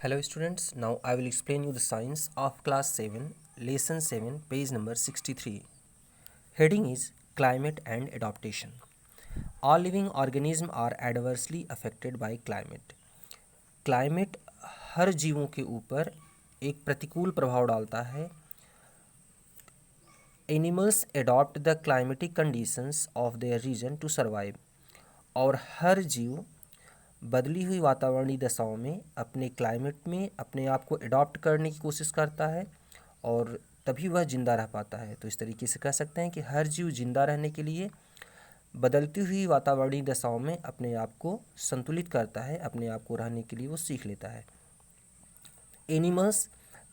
Hello students, now I will explain you the science of class 7, lesson 7, page number 63. Heading is Climate and Adaptation. All living organisms are adversely affected by climate. Climate हर जीवों के ऊपर एक प्रतिकूल प्रभाव डालता है. Animals adopt the climatic conditions of their region to survive. और हर जीव बदली हुई वातावरणीय दशाओं में अपने क्लाइमेट में अपने आप को अडॉप्ट करने की कोशिश करता है और तभी वह ज़िंदा रह पाता है. तो इस तरीके से कह सकते हैं कि हर जीव जिंदा रहने के लिए बदलती हुई वातावरणीय दशाओं में अपने आप को संतुलित करता है, अपने आप को रहने के लिए वो सीख लेता है. Animals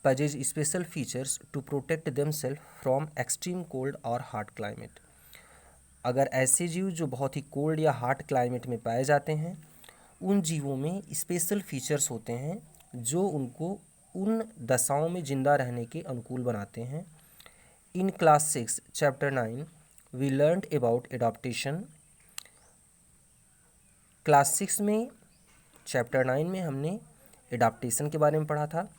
possess special features to protect themselves from extreme cold और हार्ड क्लाइमेट. अगर ऐसे जीव जो बहुत ही कोल्ड या हार्ड क्लाइमेट में पाए जाते हैं, उन जीवों में स्पेशल फीचर्स होते हैं जो उनको उन दशाओं में ज़िंदा रहने के अनुकूल बनाते हैं. In class 6 chapter 9 we learned about adaptation. Class 6 में चैप्टर 9 में हमने एडाप्टेशन के बारे में पढ़ा था.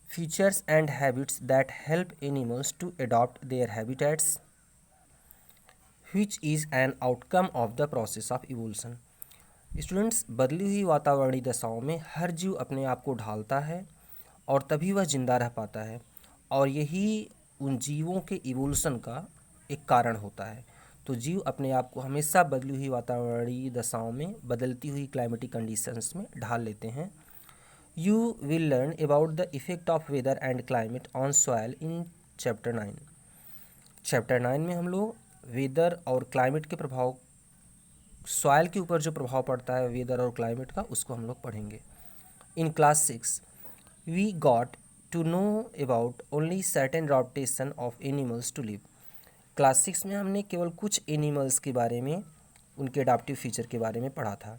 Features and habits that help animals to adopt their habitats which is an outcome of the process of evolution. Students, बदली हुई वातावरणीय दशाओं में हर जीव अपने आप को ढालता है और तभी वह जिंदा रह पाता है, और यही उन जीवों के इवोल्यूशन का एक कारण होता है. तो जीव अपने आप को हमेशा बदली हुई वातावरणीय दशाओं में बदलती हुई क्लाइमेटिक कंडीशंस में ढाल लेते हैं. You will learn about the effect of weather and climate on soil in chapter 9. Chapter 9 में हम लोग वेदर और क्लाइमेट के प्रभाव, सॉइल के ऊपर जो प्रभाव पड़ता है वेदर और क्लाइमेट का, उसको हम लोग पढ़ेंगे. In class 6 we got to know about only certain adaptation of animals to live. Class 6 में हमने केवल कुछ एनिमल्स के बारे में, उनके अडाप्टिव फीचर के बारे में पढ़ा था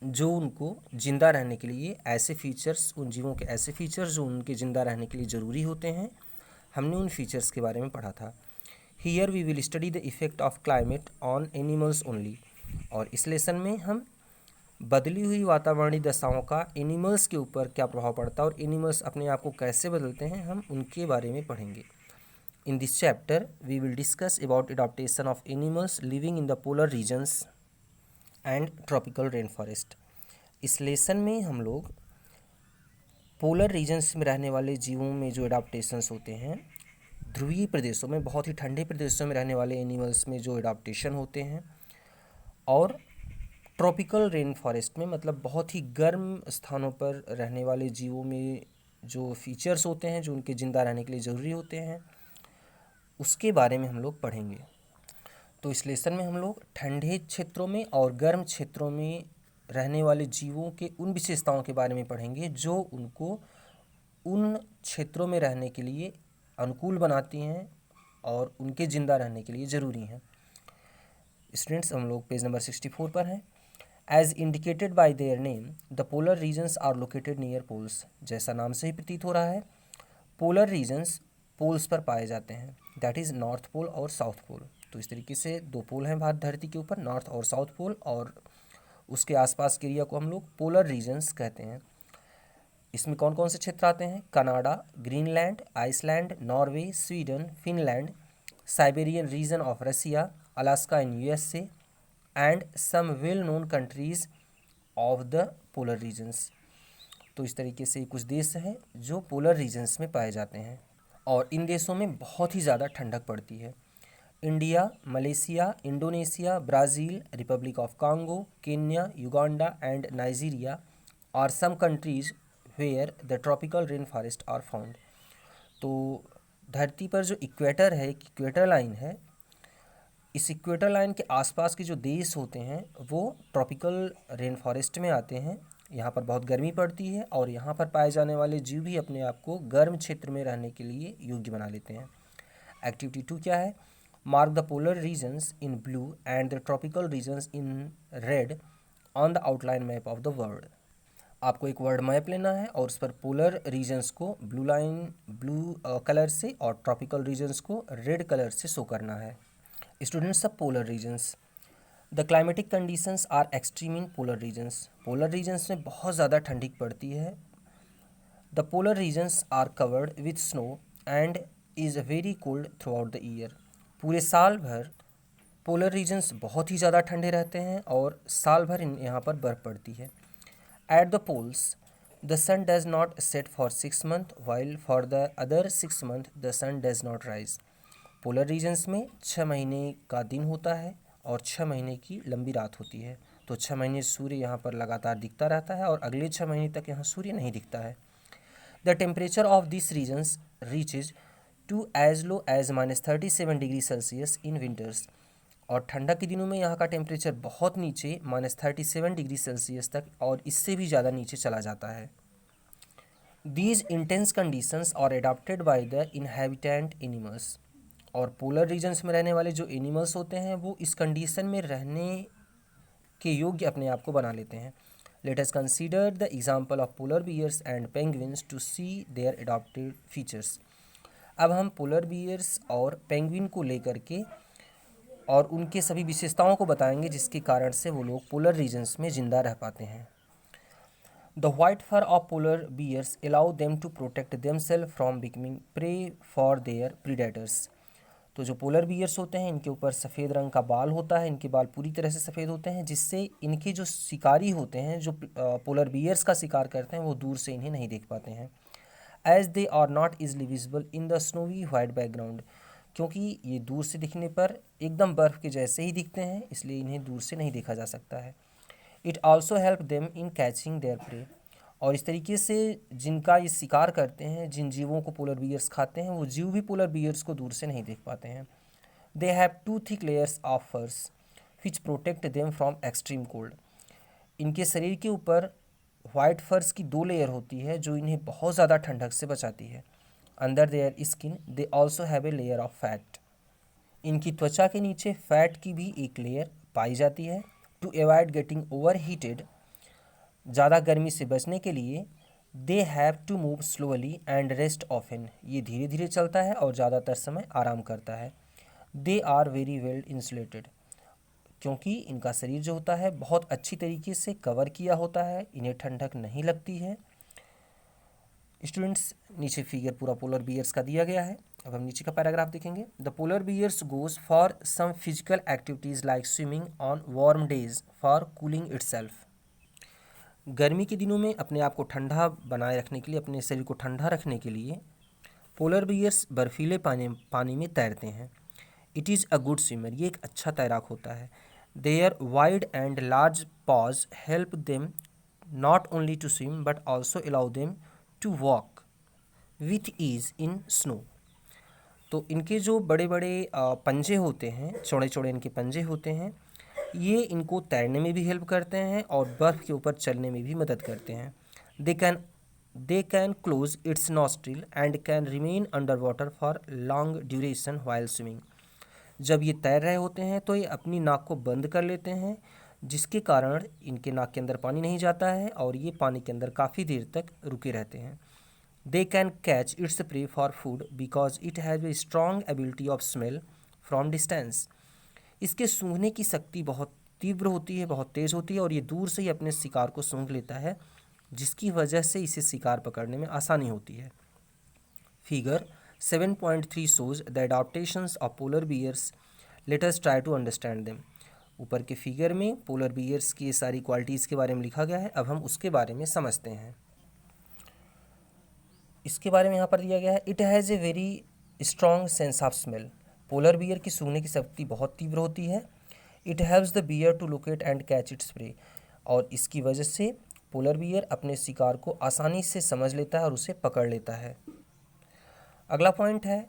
जो उनको ज़िंदा रहने के लिए ऐसे फीचर्स, उन जीवों के ऐसे फीचर्स जो उनके ज़िंदा रहने के लिए ज़रूरी होते हैं, हमने उन फीचर्स के बारे में पढ़ा था. Here we will study the effect of climate on animals only. और इस लेसन में हम बदली हुई वातावरणीय दशाओं का एनिमल्स के ऊपर क्या प्रभाव पड़ता है और एनिमल्स अपने आप को कैसे बदलते हैं, हम उनके बारे में पढ़ेंगे. In this chapter we will discuss about adaptation of animals living in the polar regions and tropical rain forest. इस लेसन में हम लोग पोलर रीजन्स में रहने वाले जीवों में जो एडाप्टेशंस होते हैं, ध्रुवीय प्रदेशों में, बहुत ही ठंडे प्रदेशों में रहने वाले एनिमल्स में जो एडाप्टेशन होते हैं, और ट्रॉपिकल रेन फॉरेस्ट में, मतलब बहुत ही गर्म स्थानों पर रहने वाले जीवों में जो फीचर्स होते हैं जो उनके ज़िंदा रहने के लिए ज़रूरी होते हैं, उसके बारे में हम लोग पढ़ेंगे. तो इस लेसन में हम लोग ठंडे क्षेत्रों में और गर्म क्षेत्रों में रहने वाले जीवों के उन विशेषताओं के बारे में पढ़ेंगे जो उनको उन क्षेत्रों में रहने के लिए अनुकूल बनाती हैं और उनके ज़िंदा रहने के लिए ज़रूरी हैं. स्टूडेंट्स, हम लोग पेज नंबर 64 पर हैं. As indicated by their name the polar regions are located near poles. जैसा नाम से ही प्रतीत हो रहा है, पोलर रीजन्स पोल्स पर पाए जाते हैं, दैट इज़ नॉर्थ पोल और साउथ पोल. तो इस तरीके से दो पोल हैं भारत धरती के ऊपर, नॉर्थ और साउथ पोल, और उसके आसपास के एरिया को हम लोग पोलर रीजन्स कहते हैं. इसमें कौन कौन से क्षेत्र आते हैं? Canada, Greenland, Iceland, Norway, Sweden, Finland, Siberian region of Russia, Alaska in USA and some well known countries of the polar regions. तो इस तरीके से कुछ देश हैं जो पोलर रीजन्स में पाए जाते हैं और इन देशों में बहुत ही ज़्यादा ठंडक पड़ती है. India, Malaysia, Indonesia, Brazil, Republic of Congo, Kenya, Uganda and Nigeria are some countries where the tropical rain forest are found. तो धरती पर जो इक्वेटर है, इक्वेटर लाइन है, इस इक्वेटर लाइन के आसपास के जो देश होते हैं वो ट्रॉपिकल रेन फॉरेस्ट में आते हैं. यहाँ पर बहुत गर्मी पड़ती है और यहाँ पर पाए जाने वाले जीव भी अपने आप को गर्म क्षेत्र में रहने के लिए योग्य बना लेते हैं. एक्टिविटी 2 क्या है? Mark the polar regions in blue and the tropical regions in red on the outline map of the world. आपको एक वर्ल्ड मैप लेना है और उस पर पोलर रीजन्स को ब्लू कलर से और ट्रॉपिकल रीजन्स को रेड कलर से शो करना है. स्टूडेंट्स, सब polar regions, the climatic conditions are extreme in polar regions. Polar regions में बहुत ज़्यादा ठंडी पड़ती है, the polar regions are covered with snow and is very cold throughout the year. पूरे साल भर पोलर रीजन्स बहुत ही ज़्यादा ठंडे रहते हैं और साल भर यहाँ पर बर्फ़ पड़ती है। At the poles the sun does not set for 6 months while for the other 6 months the sun does not rise. Polar regions में 6 महीने का दिन होता है और 6 महीने की लंबी रात होती है। तो 6 महीने सूर्य यहाँ पर लगातार दिखता रहता है और अगले 6 महीने तक यहाँ सूर्य नहीं दिखता है। The temperature of this regions reaches to as low as -37 degree Celsius in winters. और ठंडा के दिनों में यहाँ का टेम्परेचर बहुत नीचे -37 डिग्री सेल्सियस तक और इससे भी ज़्यादा नीचे चला जाता है। These intense conditions are adapted by the inhabitant animals. और पोलर रीजन्स में रहने वाले जो एनिमल्स होते हैं वो इस कंडीशन में रहने के योग्य अपने आप को बना लेते हैं। Let us consider the example of polar bears and penguins to see their adopted features. अब हम पोलर बियर्स और पेंगुइन को लेकर के और उनके सभी विशेषताओं को बताएंगे जिसके कारण से वो लोग पोलर रीजन्स में ज़िंदा रह पाते हैं। The white fur of polar bears allow them to protect themselves from becoming prey for their predators. तो जो पोलर बियर्स होते हैं इनके ऊपर सफ़ेद रंग का बाल होता है, इनके बाल पूरी तरह से सफ़ेद होते हैं जिससे इनके जो शिकारी होते हैं, जो पोलर बियर्स का शिकार करते हैं, वो दूर से इन्हें नहीं देख पाते हैं। As they are not easily visible in the snowy white background. क्योंकि ये दूर से दिखने पर एकदम बर्फ़ के जैसे ही दिखते हैं, इसलिए इन्हें दूर से नहीं देखा जा सकता है। It also help them in catching there pray. और इस तरीके से जिनका ये शिकार करते हैं, जिन जीवों को पोलर बियर्स खाते हैं, वो जीव भी पोलर बियर्स को दूर से नहीं देख पाते हैं। They have 2 thick layers of furs which protect them from extreme cold. इनके शरीर के ऊपर वाइट फर्स की 2 लेयर होती है जो इन्हें बहुत ज़्यादा ठंडक से बचाती है। Under their skin they also have a layer of fat. इनकी त्वचा के नीचे फैट की भी एक लेयर पाई जाती है। To avoid getting overheated, ज़्यादा गर्मी से बचने के लिए they have to move slowly and rest often. ये धीरे धीरे चलता है और ज़्यादातर समय आराम करता है। They are very well insulated, क्योंकि इनका शरीर जो होता है बहुत अच्छी तरीके से कवर किया होता है, इन्हें ठंडक नहीं लगती है। स्टूडेंट्स, नीचे फिगर पूरा पोलर बियर्स का दिया गया है। अब हम नीचे का पैराग्राफ देखेंगे। The polar bears goes for some physical activities like swimming on warm days for cooling itself. गर्मी के दिनों में अपने आप को ठंडा बनाए रखने के लिए, अपने शरीर को ठंडा रखने के लिए पोलर बियर्स बर्फीले पानी में तैरते हैं। It is a good swimmer, ये एक अच्छा तैराक होता है। Their wide and large paws help them not only to swim but also allow them to walk with ease in snow. तो इनके जो बड़े बड़े पंजे होते हैं, चौड़े चौड़े इनके पंजे होते हैं, ये इनको तैरने में भी हेल्प करते हैं और बर्फ़ के ऊपर चलने में भी मदद करते हैं। They can close it's nostril and can remain under water for long duration while swimming. जब ये तैर रहे होते हैं तो ये अपनी नाक को बंद कर लेते हैं, जिसके कारण इनके नाक के अंदर पानी नहीं जाता है और ये पानी के अंदर काफ़ी देर तक रुके रहते हैं। They can catch its pray for food because it has a strong ability of smell from distance. इसके सूंघने की शक्ति बहुत तीव्र होती है, बहुत तेज़ होती है और ये दूर से ही अपने शिकार को सूंघ लेता है, जिसकी वजह से इसे शिकार पकड़ने में आसानी होती है। Figure 7.3 shows the adaptations of polar bears. Let us try to understand them. ऊपर के फिगर में पोलर बियर्स की सारी क्वालिटीज़ के बारे में लिखा गया है। अब हम उसके बारे में समझते हैं। इसके बारे में यहाँ पर दिया गया है, it has a very strong sense of smell. Polar bear की सूंघने की शक्ति बहुत तीव्र होती है। It helps the bear to locate and catch its prey, और इसकी वजह से पोलर बियर अपने शिकार को आसानी से समझ लेता है और उसे पकड़ लेता है। अगला पॉइंट है,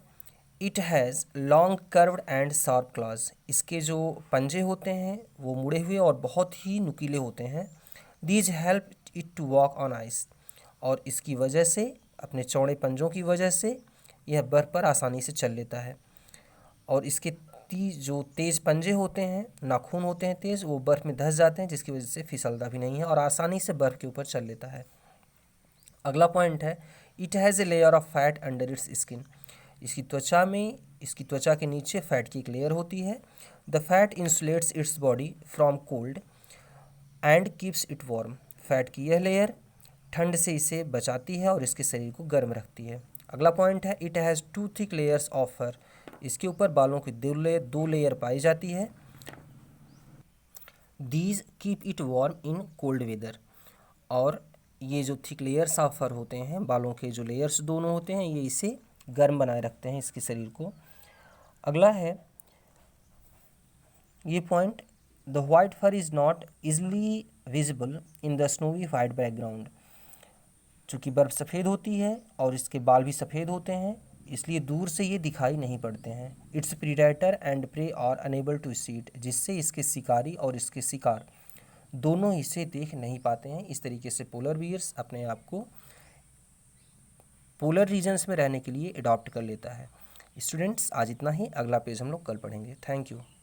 it has long curved and sharp clause. इसके जो पंजे होते हैं वो मुड़े हुए और बहुत ही नुकीले होते हैं। These help it to walk on ice, और इसकी वजह से, अपने चौड़े पंजों की वजह से यह बर्फ़ पर आसानी से चल लेता है। और इसके जो तेज़ पंजे होते हैं, नाखून होते हैं तेज़, वो बर्फ़ में धंस जाते हैं, जिसकी वजह से फिसलता भी नहीं है और आसानी से बर्फ़ के ऊपर चल लेता है। अगला पॉइंट है, it has a layer of fat under its skin. इसकी त्वचा के नीचे फैट की एक लेयर होती है। The fat insulates its body from cold and keeps it warm. Fat की यह लेयर ठंड से इसे बचाती है और इसके शरीर को गर्म रखती है। अगला पॉइंट है it has 2 thick layers of fur. इसके ऊपर बालों की दो लेयर पाई जाती है। These keep it warm in cold weather. और ये जो थिक लेयर्स ऑफ फर होते हैं, बालों के जो लेयर्स दोनों होते हैं, ये इसे गर्म बनाए रखते हैं इसके शरीर को। अगला है ये point the white fur is not easily visible in the snowy white background. चूँकि बर्फ़ सफ़ेद होती है और इसके बाल भी सफ़ेद होते हैं, इसलिए दूर से ये दिखाई नहीं पड़ते हैं। Its predator and prey are unable to see it, जिससे इसके शिकारी और इसके शिकार दोनों इसे देख नहीं पाते हैं। इस तरीके से पोलर बियर्स अपने आप को पोलर रीजन्स में रहने के लिए अडॉप्ट कर लेता है। स्टूडेंट्स आज इतना ही, अगला पेज हम लोग कल पढ़ेंगे। Thank you.